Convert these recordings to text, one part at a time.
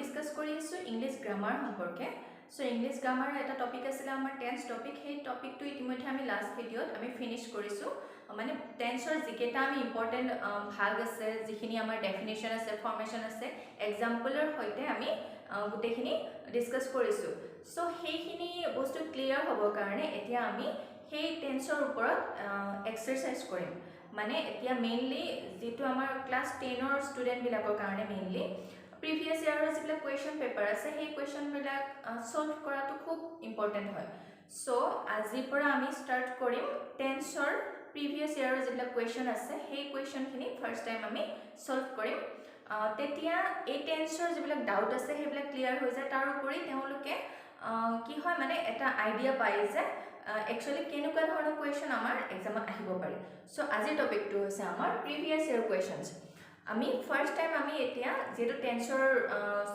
Discuss কৰি আছো English grammar সম্পৰ্কে সো ইংলিশ গ্ৰামাৰ এটা টপিক আছিল আমাৰ টেন্স টপিক সেই টপিকটো ইতিমধ্যে আমি লাষ্ট ভিডিওত আমি ফিনিশ কৰিছো মানে টেন্সৰ যিকেটা আমি ইম্পৰ্টেন্ট ভাগ আছে যিখিনি আমাৰ ডেফিনিশন আছে ফৰ্মেশন আছে এক্সাম্পলৰ সৈতে আমি গুটেখিনি ডিসকাস কৰিছো সো সেইখিনি বস্তু ক্লিয়াৰ হ'বৰ কাৰণে এতিয়া আমি সেই টেন্সৰ ওপৰত এক্সাৰসাইজ কৰিম মানে এতিয়া মেইনলি যেটো আমাৰ ক্লাস 10 ৰ ষ্টুডেন্ট বিলাকৰ কাৰণে মেইনলি প্ৰিভিয়াস ইয়াৰৰ যিলা কোৱেশ্চন পেপাৰ আছে সেই কোৱেশ্চন বিলাক সলভ কৰাটো খুব ইম্পৰ্টেন্ট হয় সো আজিৰ পৰা আমি স্টাৰ্ট কৰিম টেন্সৰ প্ৰিভিয়াস ইয়াৰৰ যিলা কোৱেশ্চন আছে সেই কোৱেশ্চনখিনি ফাৰ্স্ট টাইম আমি সলভ কৰিম তেতিয়া এই টেন্সৰ যিবিলাক ডাউট আছে সেইবিলাক ক্লিয়াৰ হৈ যায় তাৰ উপৰি তেওঁলোকে কি হয় মানে এটা আইডিয়া পায় যে actually কেনেকুৱা ধৰণৰ কোৱেশ্চন আমাৰ এক্সামত আহিব পাৰে সো আজিৰ টপিকটো হৈছে আমাৰ প্ৰিভিয়াস ইয়াৰ কোৱেশ্চনস আমি ফাৰ্স্ট টাইম আমি এতিয়া যেটো টেন্সৰ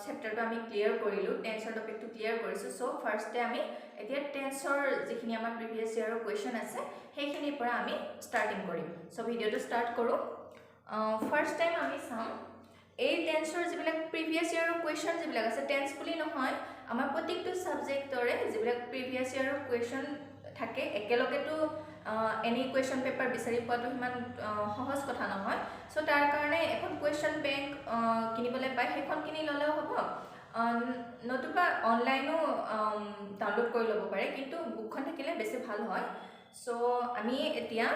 চেপ্টাৰটো আমি ক্লিয়াৰ কৰিলো টেন্সৰ টপিকটো ক্লিয়াৰ কৰিছো সো ফাৰ্স্টে আমি এতিয়া টেন্সৰ যিখিনি আমাৰ প্ৰিভিয়াস ইয়াৰৰ কোৱেশ্চন আছে সেইখিনিৰ পৰা আমি ষ্টাৰ্টিং কৰিম সো ভিডিওটো ষ্টাৰ্ট কৰো ফাৰ্স্ট টাইম আমি চাম এই টেন্সৰ যিবিলাক প্ৰিভিয়াস ইয়াৰৰ কোৱেশ্চন যিবিলাক আছে টেন্স বুলি নহয় আমাৰ প্ৰত্যেকটো সাবজেক্টৰে যিবিলাক প্ৰিভিয়াস ইয়াৰৰ কোৱেশ্চন থাকে একেলগেটো এনি কোৱেশ্চন পেপাৰ বিচাৰি পোৱাটো ইমান সহজ কথা নহয় সো তাৰ কাৰণে এখন কোৱেশ্চন বেংক কিনিবলৈ পাই সেইখন কিনি ললেও হ'ব নতুবা অনলাইনো ডাউনলোড কৰি ল'ব পাৰে কিন্তু বুকখন থাকিলে বেছি ভাল হয় সো আমি এতিয়া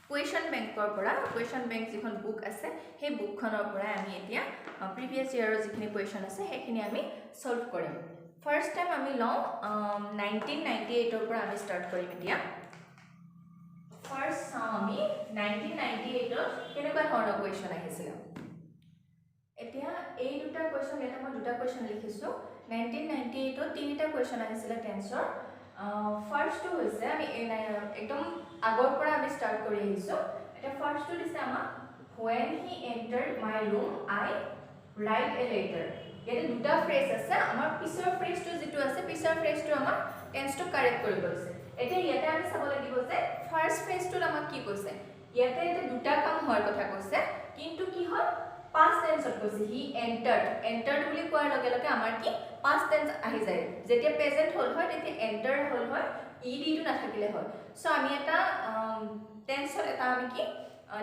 কোৱেশ্চন বেংকৰ পৰা কোৱেশ্চন বেংক যিখন বুক আছে সেই বুকখনৰ পৰা আমি এতিয়া প্ৰিভিয়াস ইয়াৰৰ যিখিনি কোৱেশ্চন আছে সেইখিনি আমি সলভ কৰিম ফাৰ্স্ট টাইম আমি লওঁ 1998 ৰ পৰা আমি স্টাৰ্ট কৰিম এতিয়া ফাৰ্স্ট চাওঁ আমি 1998 ত কেনেকুৱা ধৰণৰ কোৱেশ্চন আহিছিল এতিয়া এই দুটা কোৱেশ্চন এটা মই দুটা কোৱেশ্চন লিখিছো 1998 ত তিনিটা কোৱেশ্চন আহিছিল টেন্সৰ ফাৰ্স্টটো হৈছে আমি একদম আগৰ পৰা আমি স্টাৰ্ট কৰি আহিছো এটা ফাৰ্স্টটো দিছে আমাক when he entered my room I write a letter ইয়াতে দুটা ফ্ৰেজ আছে আমাৰ পিছৰ ফ্ৰেজটো যেটো আছে পিছৰ ফ্ৰেজটো আমাৰ টেন্সটো কাৰেক্ট কৰিব আছে এতিয়া ইয়াতে আমি চাব লাগিব যে ফাৰ্স্ট ফ্ৰেজটো আমাক কি কৈছে ইয়াতে এটা দুটা কাম হোৱাৰ কথা কৈছে কিন্তু কি হয় past tense কৈছে he entered বুলি কোৱাৰ লগে লগে আমাৰ কি past tense আহি যায় যেতিয়া প্ৰেজেন্ট হল হয় তেতিয়া enter হল হয় ed টো নাথাকিলে হয় সো আমি এটা টেন্সৰ এটা আমি কি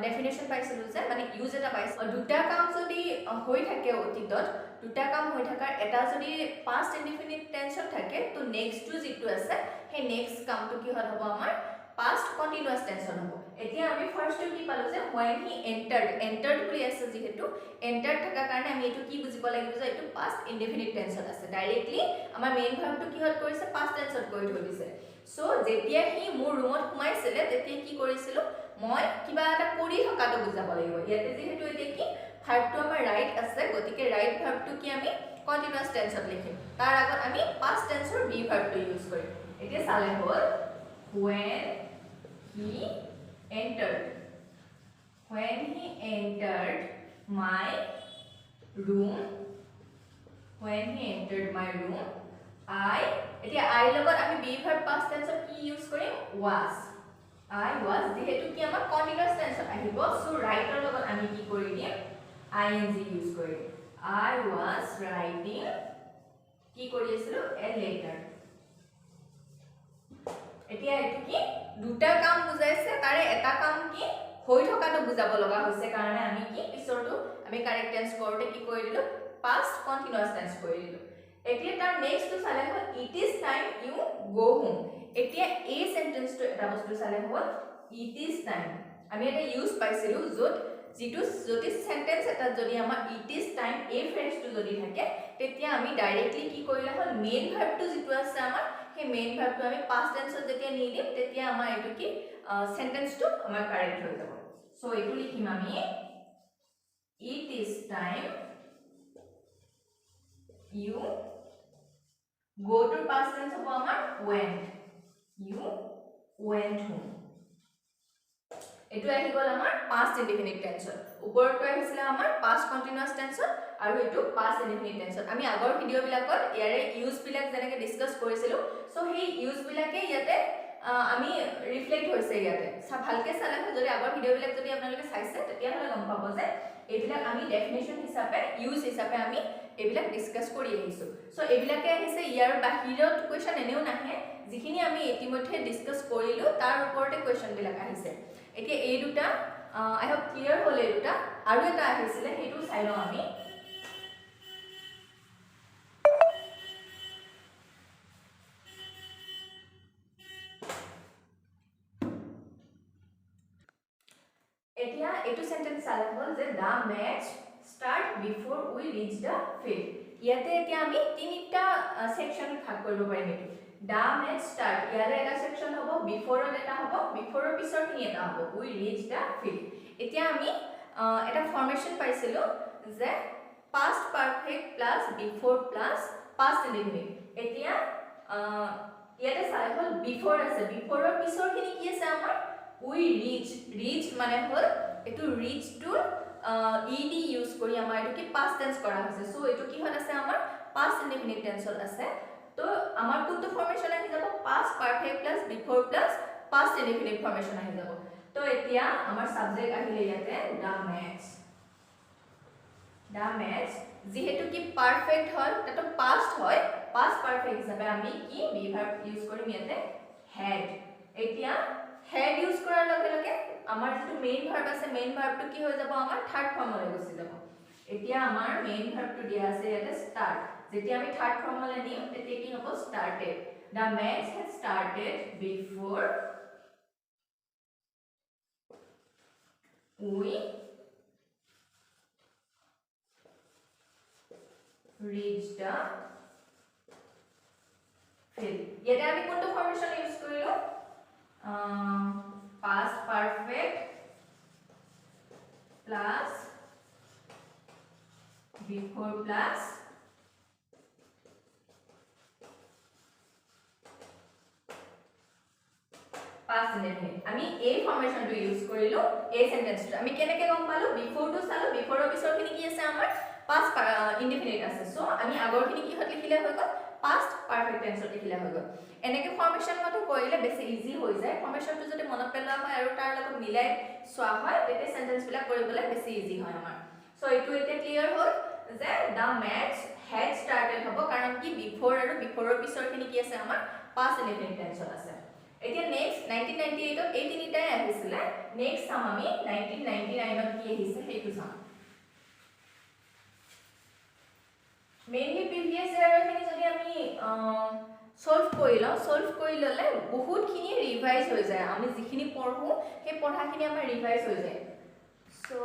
ডেফিনিশন পাইছিলো যে মানে ইউজ এটা পাইছো দুটা কাম যদি হৈ থাকে অতীতত দুটা কাম হৈ থাকাৰ এটা যদি past indefinite tense থাকে তো নেক্সটটো যেটো আছে সেই নেক্সট কামটো কি হ'ব আমাৰ past continuous tense হ'ব এতিয়া আমি ফাৰ্স্টটো কি পালো যে when he entered বুলি আছে যেহেতু entered থাকা কাৰণে আমি এটো কি বুজিব লাগিব যে এটো past indefinite tense আছে ডাইৰেক্টলি আমাৰ মেইন ভাৰ্বটো কি হল কৰিছে past tense কৰি থৈ দিছে সো যেতিয়া হি মোৰ ৰুমত সোমাইছিলে তেতিয়া কি কৰিছিল মই কিবা এটা কৰি থকাটো বুজাব লাগিব ইয়াতে যেহেতু এতিয়া কি ভাৰ্বটো আমাৰ ৰাইট আছে গতিকে ৰাইট ভাৰ্বটো কি আমি কন্টিনিউয়াস টেন্সত লিখিম তাৰ আগত আমি past tenseৰ বি ভাৰ্বটো ইউজ কৰিম এতিয়া চালে হ'ল when he entered my room I এতিয়া I লগত আমি বি ভাৰ্ব past tense কি ইউজ কৰিম was I was যেহেতু কি আমাৰ কন্টিনিউয়াস টেন্সত আহিব সো ৰাইটৰ লগত আমি কি কৰি দিম ing ইউজ কৰিম I was writing কি কৰি আছিলো a letter এতিয়া এটো কি দুটা কাম বুজাইছে তাৰে এটা কাম কি হৈ থকাটো বুজাব লগা হৈছে কাৰণে আমি কি পিছৰটো আমি কাৰেক্ট টেন্স কৰোতে কি কৰি দিলো past continuous tense কৰি দিলো এতিয়া তাৰ নেক্সটটো চালে হ'ল it is time you go home এতিয়া এই সেন্টেন্সটো এটা বস্তু চালে হ'ল it is time আমি এটা ইউজ পাইছিলো যত যেটো যদি সেন্টেন্স এটা যদি আমাৰ it is time এই ফ্ৰেজটো যদি থাকে তেতিয়া আমি ডাইৰেক্টলি কি কৰিলা হ'ল মেইন ভাৰ্বটো যেটো আছে আমাৰ সেই মেইন ভাৰ্বটো আমি past tenseত যেতিয়া নি দিম তেতিয়া আমাৰ এটো কি সেন্টেন্সটো আমাৰ কাৰেক্ট হৈ যাব সো এটো লিখিম আমি it is time you go to past tense হ'ব আমাৰ went you went home এটো আহি গল আমাৰ past indefinite tense ওপৰটো আহিছিল আমাৰ past continuous tense আৰু এটো past indefinite tense আমি আগৰ ভিডিও বিলাকত ইয়াৰে ইউজ বিলাক যেনেকৈ ডিসকাস কৰিছিলো সো সেই ইউজ বিলাকে ইয়াতে আমি ৰিফ্লেক্ট হৈছে ইয়াতে ভালকে চালে যদি আগৰ ভিডিঅ'বিলাক যদি আপোনালোকে চাইছে তেতিয়াহ'লে গম পাব যে এইবিলাক আমি ডেফিনেশ্যন হিচাপে ইউজ হিচাপে আমি এইবিলাক ডিসকাস কৰি আহিছো সো এইবিলাকে আহিছে ইয়াৰ বাহিৰত কোৱেশ্চন এনেও নাহে যিখিনি আমি ইতিমধ্যে ডিসকাস কৰিলো তাৰ ওপৰতে কোৱেশ্চন বিলাক আহিছে এতিয়া এই দুটা আই হোপ ক্লিয়াৰ হ'ল এই দুটা আৰু এটা আহিছিলে হেতু চাই লওঁ আমি এতিয়া এটো সেন্টেন্স চালে হ'ল যে the match start before we reach the field ইয়াতে এতিয়া আমি তিনিটা সেকশন ভাগ কৰিব পাৰিম এটো দা ম্যাচ স্টাৰ্ট ইয়াৰে এটা সেকশন হ'ব বিফোৰত এটা হ'ব বিফোৰৰ পিছৰ খিনি এটা হ'ব উই ৰিচ দা ফিল্ড এতিয়া আমি এটা ফৰ্মেশন পাইছিলো যে past perfect plus before plus past indefinite এতিয়া ইয়াতে চালে হ'ল বিফোৰ আছে বিফোৰৰ পিছৰ খিনি কি আছে আমাৰ we reach মানে হল এটো reach to ed ইউজ কৰি আমাৰ এটো কি past tense কৰা হৈছে সো এটো কি হল আছে আমাৰ past indefinite tense হল আছে তো আমাৰ কোনটো ফৰ্মেশন আহি যাব past perfect plus before plus past indefinite formation আহি যাব তো এতিয়া আমাৰ সাবজেক্ট আহিলে ইয়াতে the match যেহেতু কি পারফেক্ট হল তাতো past হয় past perfect হিচাপে আমি কি be verb ইউজ কৰিম ইয়াতে had এতিয়া had ইউজ কৰাৰ লগে লগে আমাৰ যেটো মেইন ভাৰ্ব আছে মেইন ভাৰ্বটো কি হৈ যাব আমাৰ থাৰ্ড ফৰ্মলৈ গুচি যাব এতিয়া আমাৰ মেইন ভাৰ্বটো দিয়া আছে ইয়াতে স্টাৰ্ট যেতিয়া আমি থাৰ্ড ফৰ্মলৈ নিম তেতিয়া কি হ'ব started the match had started before we reached the field ইয়াতে আমি কোনটো ফৰ্মেশন ইউজ কৰিলো past perfect plus before plus past indefinite আমি এই ফৰ্মেশনটো ইউজ কৰিলো এই সেন্টেন্সটো আমি কেনেকৈ গম পালো বিফোৰটো চালো বিফোৰৰ পিছৰখিনি কি আছে আমাৰ past indefinite আছে সো আমি আগৰখিনি কি হত লিখিলে হৈ গল past perfect tense লিখিলে হৈ গল এনেকে ফৰ্মেশন মতে কৰিলে বেছি ইজি হৈ যায় ফৰ্মেশনটো যদি মনত পেলোৱা হয় আৰু তাৰ লগত মিলাই সোৱা হয় তেতিয়া সেন্টেন্স বিলাক কৰিবলৈ বেছি ইজি হয় আমাৰ সো এটো এতিয়া ক্লিয়াৰ হ'ল যে the match had started হ'ব কাৰণ কি বিফোৰ আৰু বিফোৰৰ পিছৰখিনি কি আছে আমাৰ past indefinite tense আছে এতিয়া নেক্সট 1998 ত এই তিনিটাই আহিছিলে নেক্সট চাম আমি 1999 ত কি আহিছে হেতু চাম মেইনলি প্ৰিভিয়াস ইয়াৰৰ খিনি যদি আমি সলভ কৰি ললে বহুত খিনি ৰিভাইজ হৈ যায় আমি যিখিনি পঢ়ো সেই পঢ়াখিনি আমাৰ ৰিভাইজ হৈ যায় সো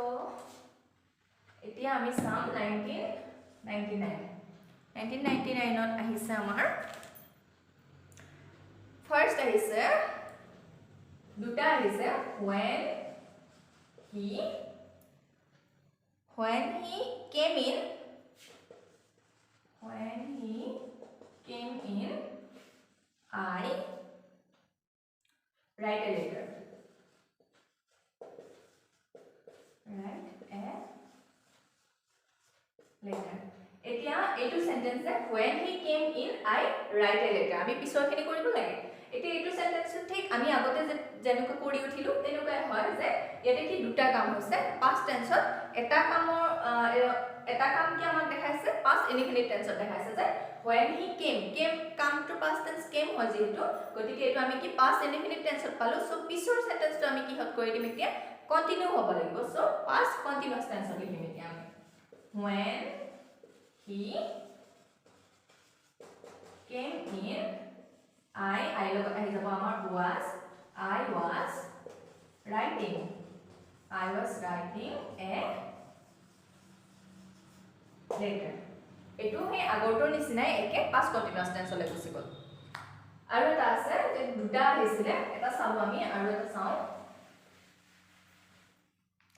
এতিয়া আমি চাম 1999 ত আহিছে আমাৰ ফাৰ্স্ট আহিছে দুটা আহিছে when he came in I write a letter এতিয়া এইটো sentence when he came in I write a letter আমি পিছৰখিনি কৰিব লাগে এতিয়া এইটো সেন্টেন্স ঠিক আমি আগতে যেনেকৈ কৰি উঠিলো তেনেকৈ হয় যে ইয়াতে কি দুটা কাম হৈছে past tense এটা কাম কি আমাক দেখাইছে past indefinite tense দেখাইছে যে when he came কাম to past tense came হয় যেহেতু গতিকে এটো আমি কি past indefinite tense পালো সো পিছৰ সেন্টেন্সটো আমি কি হত কৰি দিম এতিয়া কন্টিনিউ হ'ব লাগিব সো past continuous tense লিখিম এতিয়া আমি when he came in I লগত আহি যাব আমাৰ I was writing a letter এটো হে আগৰটোৰ নিচিনাই একে past continuous tense লৈ গুছি গল আৰু এটা আছে যে দুটা আহিছিলে এটা চাও আমি আৰু এটা চাও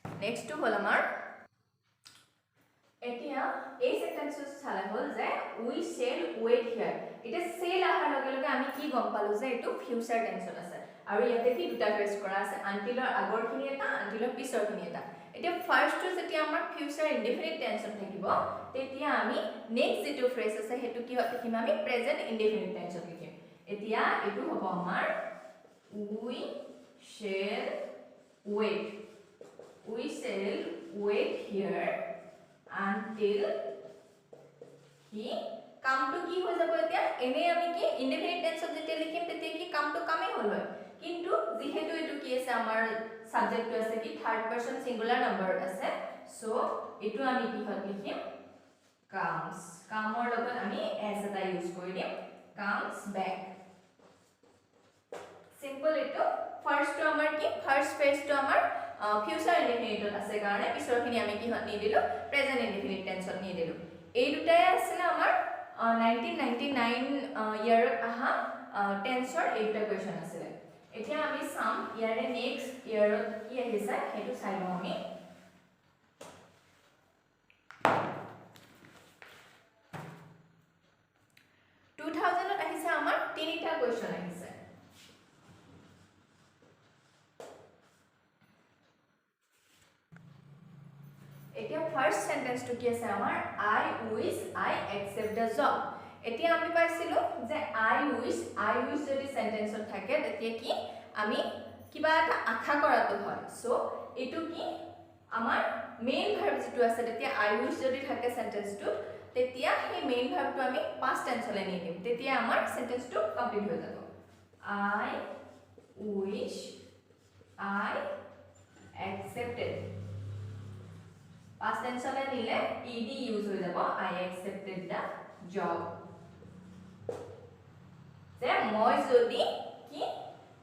নেক্সট হল আমাৰ এতিয়া এই সেন্টেন্সটো চালে হল যে we shall wait here এটা সেল আহাৰ লগে লগে আমি কি গম পালো যে এটো ফিউচাৰ টেন্সত আছে আৰু ইয়াতে কি দুটা ফ্ৰেজ কৰা আছে আনটিলৰ আগৰখিনি এটা আনটিলৰ পিছৰখিনি এটা এতিয়া ফাৰ্স্টটো যেতিয়া আমাৰ ফিউচাৰ ইনডিফিনিট টেন্সত থাকিব তেতিয়া আমি নেক্সট যেটো ফ্ৰেজ আছে হেতু কি লিখিম আমি প্ৰেজেন্ট ইনডিফিনিট টেন্সত লিখিম এতিয়া এটো হ'ব আমাৰ we shall wait. We shall wait here until he come to কি হৈ যাব এতিয়া এনে আমি কি ইনডিফিনিট টেন্সত যেতিয়া লিখিম তেতিয়া কি কাম টু কামে হ'ল হয় কিন্তু যেহেতু এটো কি আছে আমাৰ সাবজেক্ট আছে কি থাৰ্ড পাৰসন সিঙ্গুলাৰ নাম্বাৰ আছে সো এটো আমি কি হত লিখিম comes কামৰ লগত আমি as এটা ইউজ কৰি দিম comes back সিম্পল এটো ফাৰ্স্ট টু আমাৰ কি ফাৰ্স্ট ফেজ টু আমাৰ ফিউচাৰ ইনডিফিনিটত আছে কাৰণে পিছৰখিনি আমি কি হত নি দিলো প্ৰেজেন্ট ইনডিফিনিট টেন্সত নি দিলো এই দুটাই আছিল আমাৰ 1999 ইয়াৰত আহা টেন্সৰ এই দুটা কোৱেশ্চন আছিল এতিয়া আমি সাম ইয়াৰে নেক্সট ইয়াৰত কি আহিছে হেতু চাই লওঁ আমি 2000ত আহিছে আমাৰ তিনিটা কোৱেশ্চন আহিছে এতিয়া ফাৰ্স্ট সেন্টেন্স টু কি আছে আমাৰ I wish I accept the job এতিয়া আমি পাইছিলো যে I wish যদি সেন্টেন্সত থাকে তেতিয়া কি আমি কিবা এটা আশা কৰাটো হয় সো এটো কি আমাৰ মেইন ভার্ব যেটো আছে তেতিয়া I wish যদি থাকে সেন্টেন্সটো তেতিয়া সেই মেইন ভার্বটো আমি পাস্ট টেন্সলে নি দিম তেতিয়া আমাৰ সেন্টেন্সটো কমপ্লিট হৈ যাব I wish I accepted past tense le nile ed use হৈ যাব I accepted the job যে মই যদি কি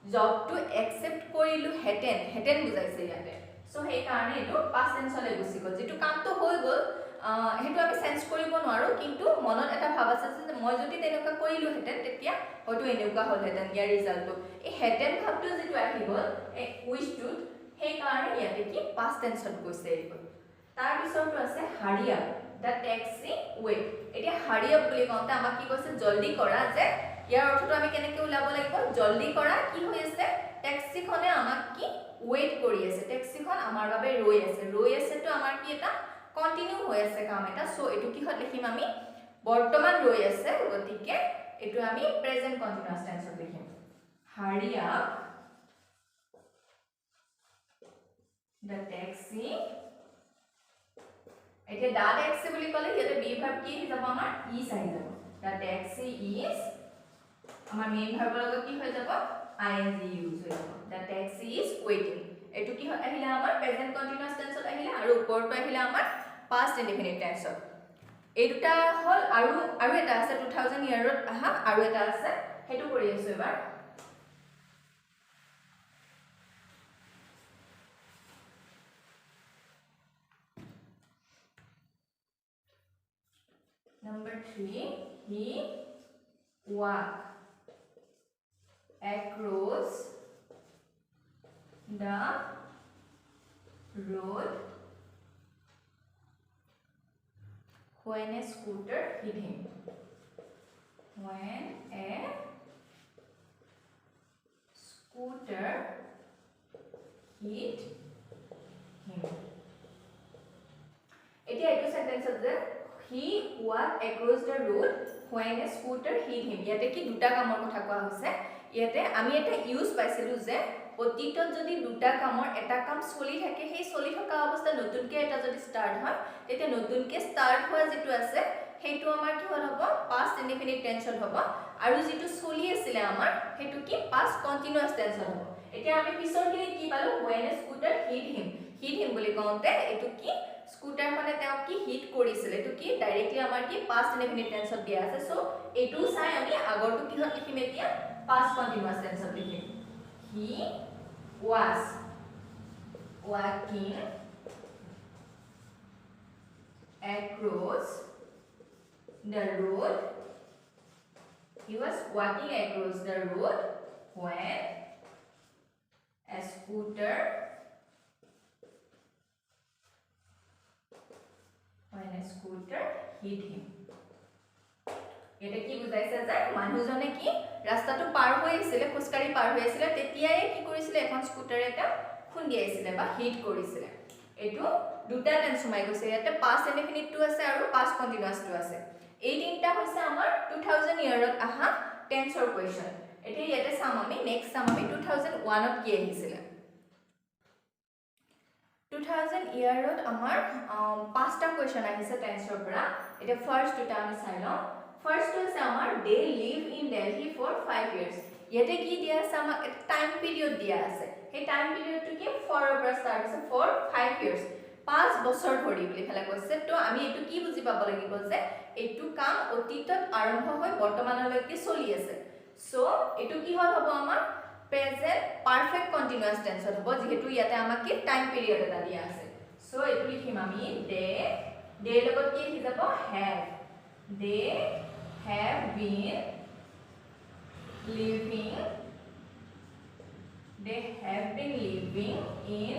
job to accept কৰিলু হেতেন বুজাইছে ইয়াতে সো সেই কাৰণে এটো past tense le গুছি গল যেটো কামটো হৈ গল হেতু আমি চেঞ্জ কৰিব নোৱাৰো কিন্তু মনত এটা ভাব আছে যে মই যদি তেনেকা কৰিলু হেতেন তেতিয়া হয়তো এনেকা হল হেতেন ইয়াৰ ৰিজাল্টটো এই হেতেন ভাবটো যেটো আহি গল এই উইশ টু সেই কাৰণে ইয়াতে কি past tense ত গৈছে এইটো তাৰ পিছৰটো আছে hurry up the taxi wait এতিয়া hurry up বুলি কওঁতে আমাক কি কৈছে জলদি কৰা যে ইয়াৰ অৰ্থটো আমি কেনেকৈ উলাব লাগিব জলদি কৰা কি হৈ আছে ট্যাক্সিখনে আমাক কি ওয়েট কৰি আছে ট্যাক্সিখন আমাৰ বাবে ৰৈ আছে তো আমাৰ কি এটা কন্টিনিউ হৈ আছে কাম এটা সো এটো কি হত লিখিম আমি বৰ্তমান ৰৈ আছে গতিকে এটো আমি প্ৰেজেন্ট কন্টিনিউয়াস টেন্সত লিখিম hurry up the taxi এতিয়া দা ট্যাক্সি বুলি কলে ইয়াতে বি ভার্ব কি হৈ যাব আমাৰ ইজ আহি যাব দা ট্যাক্সি ইজ আমাৰ মেইন ভাৰ্বৰ লগত কি হৈ যাব ing ইউজ হৈ যাব দা ট্যাক্সি ইজ ওয়েটিং এটো কি আহিলে আমাৰ প্ৰেজেন্ট কন্টিনিউয়াস টেন্সত আহিলে আৰু ওপৰটো আহিলে আমাৰ পাস্ট ইনডিফিনিট টেন্সত এই দুটা হল আৰু এটা আছে 2000 ইয়াৰত আহা আৰু এটা আছে হেতু কৰি আছো এবাৰ Number 3, he walked across the road when a scooter hit him. When a scooter hit him. এতিয়া এইটো সেন্টেন্স আছে He walked across the road when a scooter hit him. ইয়াতে কি দুটা কামৰ কথা কোৱা হৈছে ইয়াতে আমি এটা ইউজ পাইছিলো যে অতীতত যদি দুটা কামৰ এটা কাম চলি থাকে সেই চলি থকা অৱস্থা নতুনকে এটা যদি স্টাৰ্ট হয় তেতিয়া নতুনকে স্টাৰ্ট হোৱা যেটো আছে হেতু আমাৰ কি হল হ'ব পাস্ট ইনডিফিনিট টেন্সত হ'ব আৰু যেটো চলি আছিল আমাৰ হেতু কি পাস্ট কন্টিনিউয়াস টেন্সত হ'ব এতিয়া আমি পিছৰখিনি কি পালো when a scooter hit him বুলি কওঁতে এটো কি স্কুটাৰ মানে তেওঁ কি হিট কৰিছিল এটো কি ডাইৰেক্টলি আমাৰ কি পাস্ট ইনডিফিনিট টেন্সত দিয়া আছে সো এটো চাই আমি আগৰটো কি হত লিখিম এতিয়া পাস্ট কন্টিনিউয়াস টেন্সত লিখিম he was walking across the road he was walking across the road when a scooter hit him এটা কি বুজাইছে যে মানুহজনে কি ৰাস্তাটো পাৰ হৈ আছিল খুস্কাৰি পাৰ হৈ আছিল তেতিয়াই কি কৰিছিল এখন স্কুটাৰ এটা খুন্দিয়াইছিল বা হিট কৰিছিল এটো দুটা টেন্স সোমাই গৈছে ইয়াতে পাস্ট ইনডিফিনিট টু আছে আৰু পাস্ট কন্টিনিউয়াস টু আছে এই তিনটা হৈছে আমাৰ 2000 ইয়াৰত আহা টেন্সৰ কোৱেশ্চন এতিয়া ইয়াতে চাম আমি নেক্সট চাম আমি 2001 ত কি আহিছিলে 2000 ইয়াৰত আমাৰ পাঁচটা কোৱেশ্চন আহিছে টেন্সৰ পৰা এটা ফাৰ্স্ট দুটা আমি চাই লওঁ ফাৰ্স্ট হৈছে আমাৰ they live in Delhi for 5 years ইয়াতে কি দিয়া আছে আমাক এটা টাইম পিৰিয়ড দিয়া আছে সেই টাইম পিৰিয়ডটো কি 4 ৰ পৰা ষ্টাৰ্ট হৈছে ফৰ 5 ইয়াৰ্স 5 বছৰ ধৰি বুলি ফেলা কৈছে তো আমি এটো কি বুজি পাব লাগিব যে এটো কাম অতীতত আৰম্ভ হৈ বৰ্তমানলৈকে চলি আছে সো এটো কি হল হ'ব আমাৰ প্ৰেজেন্ট পাৰফেক্ট কন্টিনিউয়াস টেন্সত হ'ব যেহেতু ইয়াতে আমাক টাইম পিৰিয়ড এটা দিয়া আছে সো এটো লিখিম আমি দে লগত কি আহি যাব have they have been living in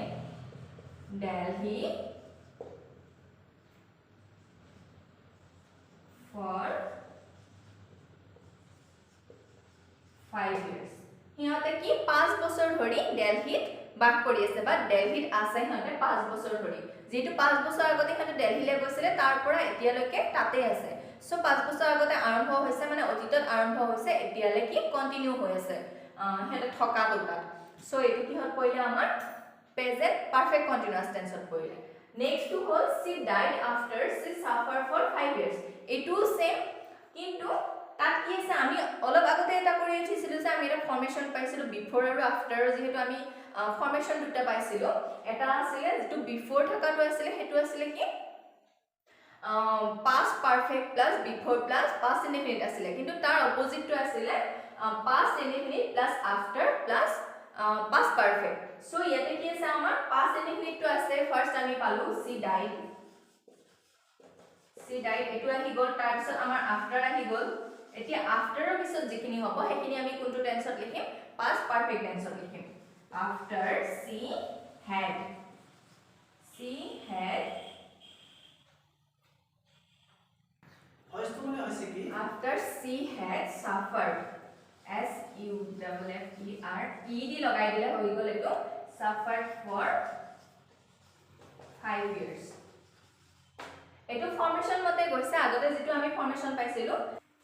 Delhi for 5 years হিহঁতে কি 5 বছৰ ধৰি দিল্লীত বাস কৰি আছে বা দিল্লীত আছে হিহঁতে 5 বছৰ ধৰি যেটো 5 বছৰ আগতে হিহঁতে দিল্লীলৈ গৈছিল তাৰ পৰা এতিয়ালৈকে তাতে আছে সো 5 বছৰ আগতে আৰম্ভ হৈছে মানে অতীতত আৰম্ভ হৈছে এতিয়ালৈকে কন্টিনিউ হৈ আছে হেতে থকা তোটা সো এটো কি হল পইলে আমাৰ প্ৰেজেন্ট পাৰফেক্ট কন্টিনিউয়াস টেন্সত পইলে নেক্সট টু হল she died after she suffered for 5 years এটো সেম কিন্তু তাত কি আছে আমি অলপ আগতে এটা কৰি উঠিছিলো যে আমি এটা ফৰ্মেশন পাইছিলো বিফৰ আৰু আফটাৰ যেহেতু আমি ফৰ্মেশন দুটা পাইছিলো এটা আছিল যেটো বিফৰ থাকাটো আছিল হেতু আছিল কি past perfect plus before plus past indefinite asile kintu tar opposite to asile past indefinite plus after plus past perfect so yate ki ase amar past indefinite to ase first ami palu she died etu ahi gol tar bisot amar after ahi gol etia after er bisot jekini hobo hekini ami kuntu tense ot likhim past perfect tense ot likhim after she had after she had suffered S-U-F-F-E-R E di logai dile hoi gol eto suffered for 5 years eto formation mote goise agote jitu ami formation paisilo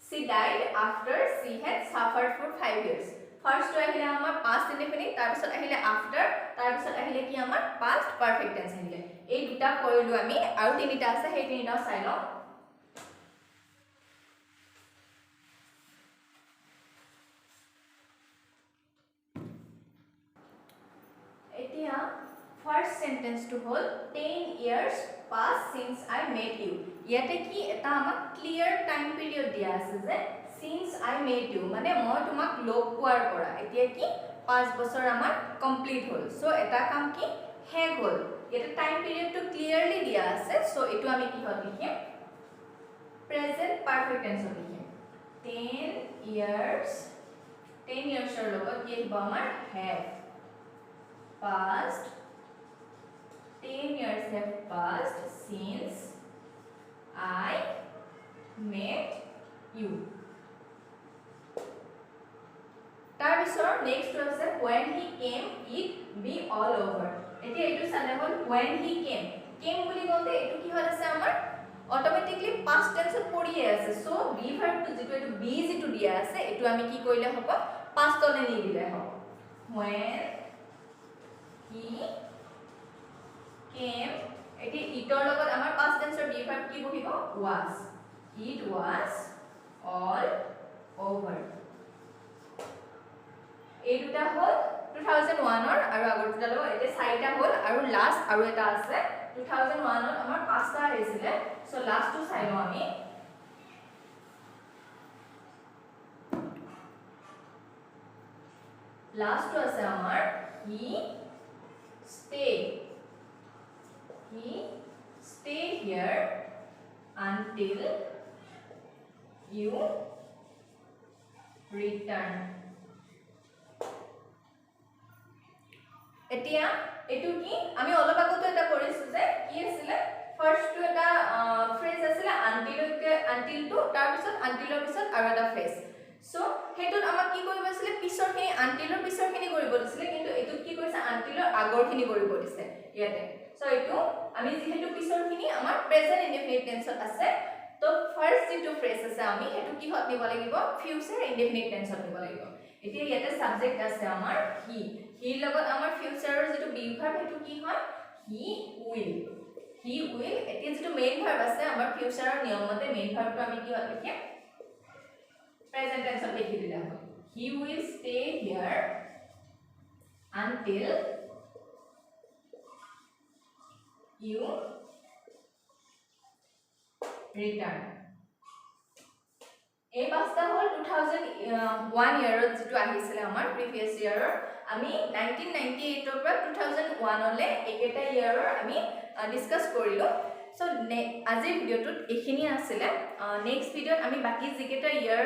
she died after she had suffered for 5 years first to ahile amar past indefinite tar bisot ahile after tar bisot ahile ki amar past perfect tense ahile ei duta korilu ami aru tinita ase hei tinita sai lo first sentence to hold 10 years passed since I met you yate ki eta amak clear time period dia ase je since I met you mane moi tumak log puar pora etia ki 5 বছৰ amar complete hol so eta kam ki heg hol yete time period to clearly dia ase so etu ami ki hol likhim present perfect tense likhim 10 years er logot ki hobo amar have passed 10 years have passed since I met you. tar bisor next was when he came it be all over. Etia etu sane hol when he came boli gote etu ki hol ase amar automatically past tense poriye ase so be verb to jitu etu be jitu dia ase etu ami ki koile hobo past ole ni dile hobo when he came eti itor logot amar past tense or be verb ki bohibo was it was all over ei duta hol 2001 or aru agor duta lo ete saita hol aru last aru eta ase 2001 or amar pasta aisile so last to sai lo ami last to ase amar he stayed here until you return etia etu ki ami olop agoto eta korisu je ki asile first to eta phrase asile until to tar bisot until er bisot aru eta phrase so hetut amak ki koribo asile pisor khini until er pisor khini koribo disile kintu etut ki korise until er agor khini koribo dise yate so etu ami jehetu pisor khini amar present indefinite tense ase তো first যেটো phrase আছে আমি হেতু কি হত নিব লাগিব future indefinite টেন্সত নিব লাগিব এতিয়া ইয়াতে সাবজেক্ট আছে আমাৰ হি লগত আমাৰ ফিউচাৰৰ যেটো বি ভাৰ্ব হেতু কি হয় হি উইল এতিয়া যেটো মেইন ভাৰ্ব আছে আমাৰ ফিউচাৰৰ নিয়মতে মেইন ভাৰ্বটো আমি কি হত লিখিম প্ৰেজেন্ট টেন্সত লিখি দিলা হয় he will stay here until you return এই পাঁচটা হল 2001 ইয়াৰত যেটো আহিছিলে আমাৰ প্ৰিভিয়াস ইয়াৰৰ আমি 1998 ৰ পৰা 2001 লে একেটা ইয়াৰৰ আমি ডিসকাস কৰিলো সো আজিৰ ভিডিওটোত এখিনি আছিল নেক্সট ভিডিওত আমি বাকি যিকেটা ইয়াৰ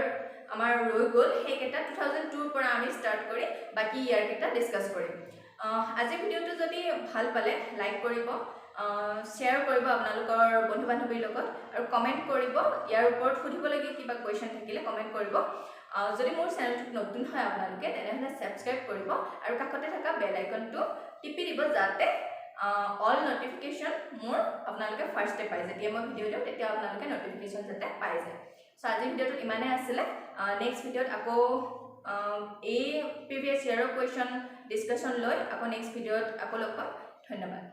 আমাৰ ৰৈ গল হেকেটা 2002 পৰা আমি স্টাৰ্ট কৰি বাকি ইয়াৰ কেটা ডিসকাস কৰিম আজিৰ ভিডিওটো যদি ভাল পালে লাইক কৰিব শেয়াৰ কৰিব আপোনালোকৰ বন্ধু বান্ধৱীৰ লগত আৰু কমেন্ট কৰিব ইয়াৰ ওপৰত সুধিবলগীয়া কিবা কোৱেশ্চন থাকিলে কমেন্ট কৰিব যদি মোৰ চেনেলটো নতুন হয় আপোনালোকে তেনেহলে সাবস্ক্ৰাইব কৰিব আৰু কাষতে থকা বেল আইকনটো টিপি দিব যাতে অল নোটিফিকেশন মোৰ আপোনালোকে ফাৰ্ষ্টে পাই যেতিয়া মই ভিডিও দিওঁ তেতিয়া আপোনালোকে নোটিফিকেশন যাতে পাই যায় সো আজিৰ ভিডিওটো ইমানে আছিল নেক্সট ভিডিওত আকৌ এই প্ৰিভিয়াস ইয়াৰৰ কোৱেশ্চন ডিসকাশন লৈ আকৌ নেক্সট ভিডিওত আকৌ লগ পাম ধন্যবাদ